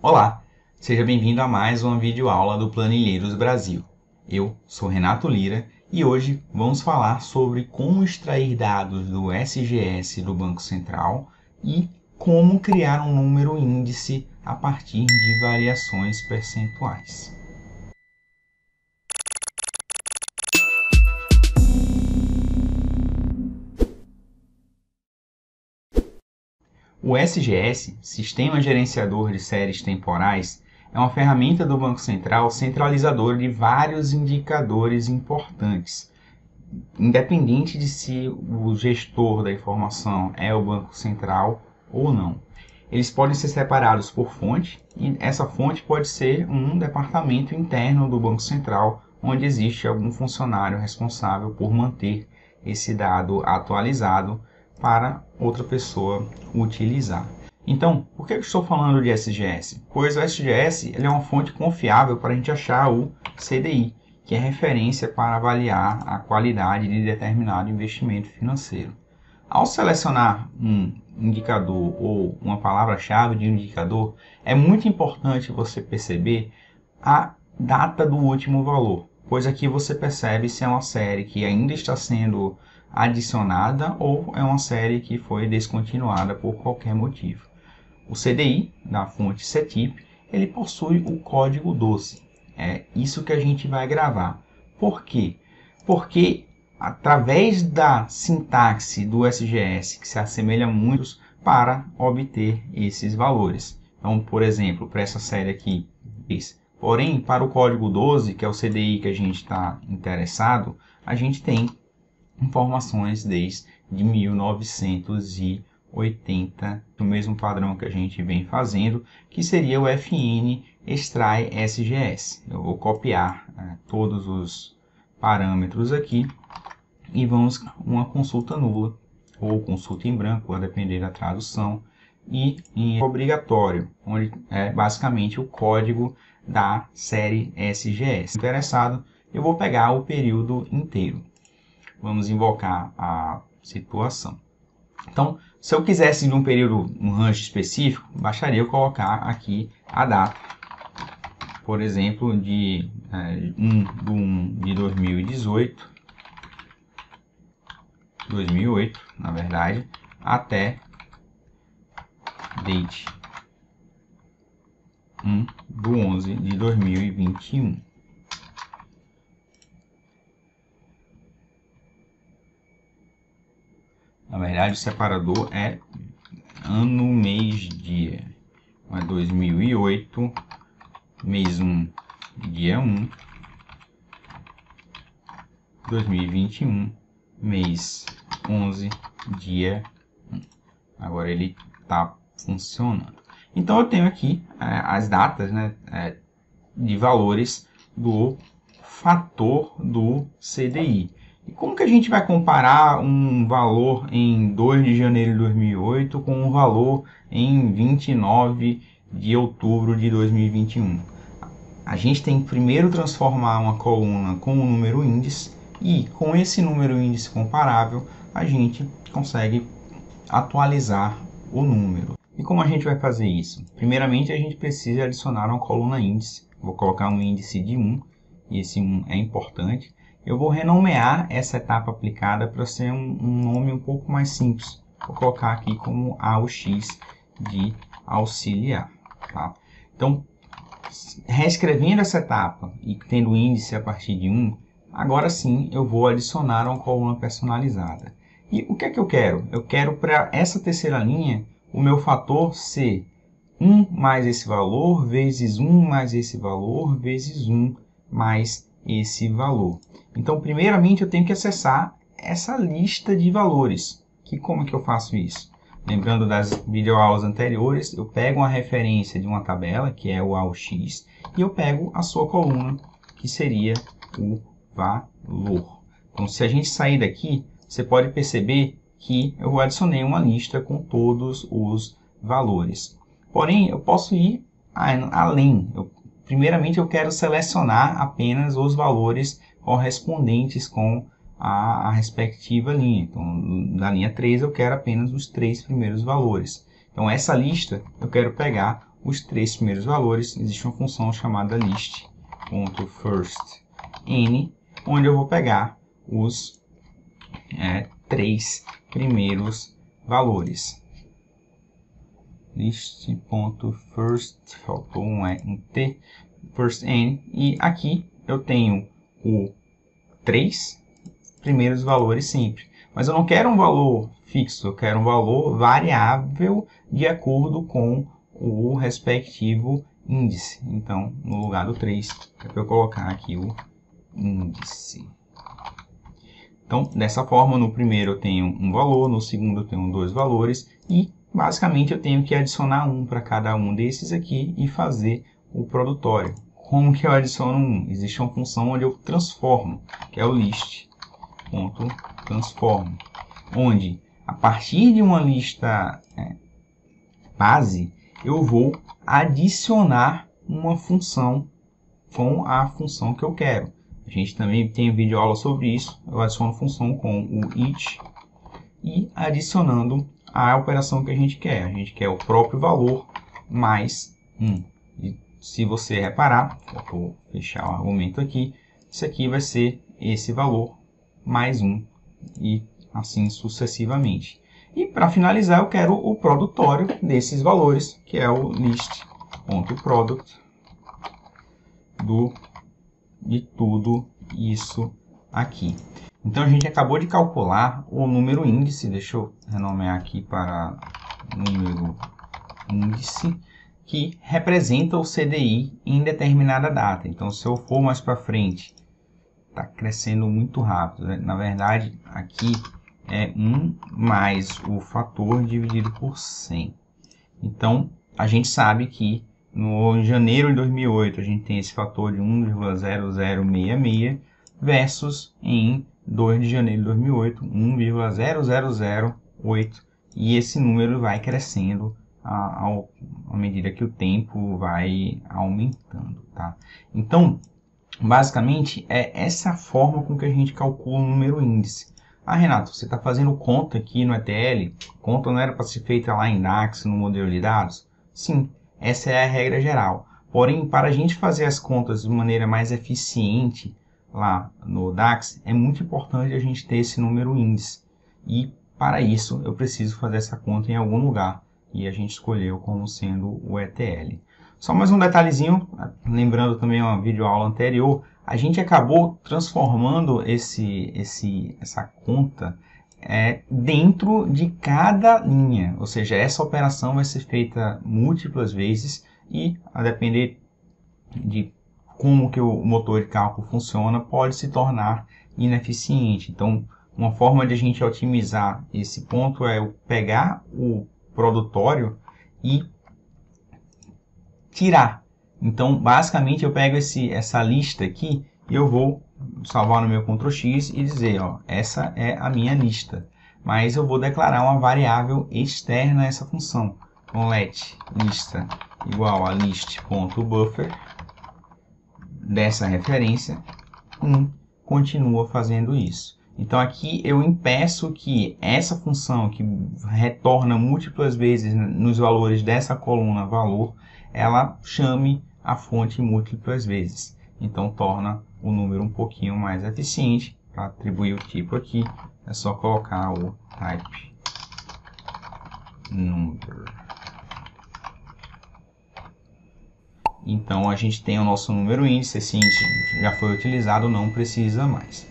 Olá, seja bem-vindo a mais uma videoaula do Planilheiros Brasil. Eu sou Renato Lira e hoje vamos falar sobre como extrair dados do SGS do Banco Central e como criar um número índice a partir de variações percentuais. O SGS, Sistema Gerenciador de Séries Temporais, é uma ferramenta do Banco Central centralizadora de vários indicadores importantes, independente de se o gestor da informação é o Banco Central ou não. Eles podem ser separados por fonte, e essa fonte pode ser um departamento interno do Banco Central, onde existe algum funcionário responsável por manter esse dado atualizado para outra pessoa utilizar. Então, por que eu estou falando de SGS? Pois o SGS ele é uma fonte confiável para a gente achar o CDI, que é referência para avaliar a qualidade de determinado investimento financeiro. Ao selecionar um indicador ou uma palavra-chave de indicador, é muito importante você perceber a data do último valor, pois aqui você percebe se é uma série que ainda está sendo adicionada ou é uma série que foi descontinuada por qualquer motivo. O CDI, da fonte CETIP, ele possui o código 12. É isso que a gente vai gravar. Por quê? Porque através da sintaxe do SGS, que se assemelha muito para obter esses valores. Então, por exemplo, para essa série aqui, porém, para o código 12, que é o CDI que a gente está interessado, a gente tem informações desde 1980, o mesmo padrão que a gente vem fazendo, que seria o FN extrai SGS. Eu vou copiar todos os parâmetros aqui e vamos uma consulta nula ou consulta em branco, a depender da tradução, e em obrigatório, onde é basicamente o código da série SGS. Interessado, eu vou pegar o período inteiro. Vamos invocar a situação. Então, se eu quisesse de um período, um range específico, bastaria eu colocar aqui a data. Por exemplo, de 1 de 2018, 2008, na verdade, até date 1 do 11 de 2021. Na verdade, o separador é ano, mês, dia. É 2008, mês 1, dia 1. 2021, mês 11, dia 1. Agora ele está funcionando. Então eu tenho aqui as datas, né, de valores do fator do CDI. E como que a gente vai comparar um valor em 2 de janeiro de 2008 com um valor em 29 de outubro de 2021? A gente tem que primeiro transformar uma coluna com um número índice e com esse número índice comparável a gente consegue atualizar o número. E como a gente vai fazer isso? Primeiramente a gente precisa adicionar uma coluna índice. Vou colocar um índice de 1 e esse 1 é importante. Eu vou renomear essa etapa aplicada para ser um nome um pouco mais simples. Vou colocar aqui como AUX de auxiliar. Tá? Então, reescrevendo essa etapa e tendo o índice a partir de 1, agora sim eu vou adicionar uma coluna personalizada. E o que é que eu quero? Eu quero para essa terceira linha o meu fator ser 1 mais esse valor, vezes 1 mais esse valor, vezes 1 mais esse valor. Então, primeiramente, eu tenho que acessar essa lista de valores. Como é que eu faço isso? Lembrando das videoaulas anteriores, eu pego uma referência de uma tabela, que é o AUX, e eu pego a sua coluna, que seria o valor. Então, se a gente sair daqui, você pode perceber que eu adicionei uma lista com todos os valores. Porém, eu posso ir além. Primeiramente, eu quero selecionar apenas os valores correspondentes com a respectiva linha. Então, da linha 3, eu quero apenas os 3 primeiros valores. Então, essa lista, eu quero pegar os 3 primeiros valores, existe uma função chamada list.firstN, onde eu vou pegar os 3 primeiros valores. List.first, faltou um T, firstN, e aqui eu tenho o 3 primeiros valores sempre. Mas eu não quero um valor fixo, eu quero um valor variável de acordo com o respectivo índice. Então, no lugar do 3, é para eu colocar aqui o índice. Então, dessa forma, no primeiro eu tenho um valor, no segundo eu tenho 2 valores e, basicamente, eu tenho que adicionar um para cada um desses aqui e fazer o produtório. Como que eu adiciono um? Existe uma função onde eu transformo, que é o list.transform, onde, a partir de uma lista base, eu vou adicionar uma função com a função que eu quero. A gente também tem vídeo aula sobre isso. Eu adiciono função com o each e adicionando a operação que a gente quer. A gente quer o próprio valor mais 1. E se você reparar, eu vou fechar o argumento aqui, isso aqui vai ser esse valor mais 1 e assim sucessivamente. E para finalizar, eu quero o produtório desses valores, que é o list.product de tudo isso aqui. Então a gente acabou de calcular o número índice, deixa eu renomear aqui para número índice, que representa o CDI em determinada data. Então se eu for mais para frente, está crescendo muito rápido, né? Na verdade aqui é 1 mais o fator dividido por 100. Então a gente sabe que no janeiro de 2008 a gente tem esse fator de 1,0066 versus em 2 de janeiro de 2008, 1,0008, e esse número vai crescendo à medida que o tempo vai aumentando, tá? Então, basicamente, é essa forma com que a gente calcula o número índice. Ah, Renato, você está fazendo conta aqui no ETL? Conta não era para ser feita lá em DAX, no modelo de dados? Sim, essa é a regra geral. Porém, para a gente fazer as contas de maneira mais eficiente lá no DAX, é muito importante a gente ter esse número índice. E para isso, eu preciso fazer essa conta em algum lugar. E a gente escolheu como sendo o ETL. Só mais um detalhezinho, lembrando também uma videoaula anterior, a gente acabou transformando essa conta dentro de cada linha, ou seja, essa operação vai ser feita múltiplas vezes e, a depender de como que o motor de cálculo funciona, pode se tornar ineficiente. Então, uma forma de a gente otimizar esse ponto é eu pegar o produtório e tirar. Então, basicamente, eu pego essa lista aqui e eu vou salvar no meu Ctrl X e dizer, ó, essa é a minha lista. Mas eu vou declarar uma variável externa a essa função. Então, let lista igual a list.buffer dessa referência, continua fazendo isso. Então, aqui eu impeço que essa função que retorna múltiplas vezes nos valores dessa coluna valor, ela chame a fonte múltiplas vezes. Então, torna o número um pouquinho mais eficiente. Para atribuir o tipo aqui, é só colocar o type number. Então, a gente tem o nosso número índice. Esse índice já foi utilizado, não precisa mais.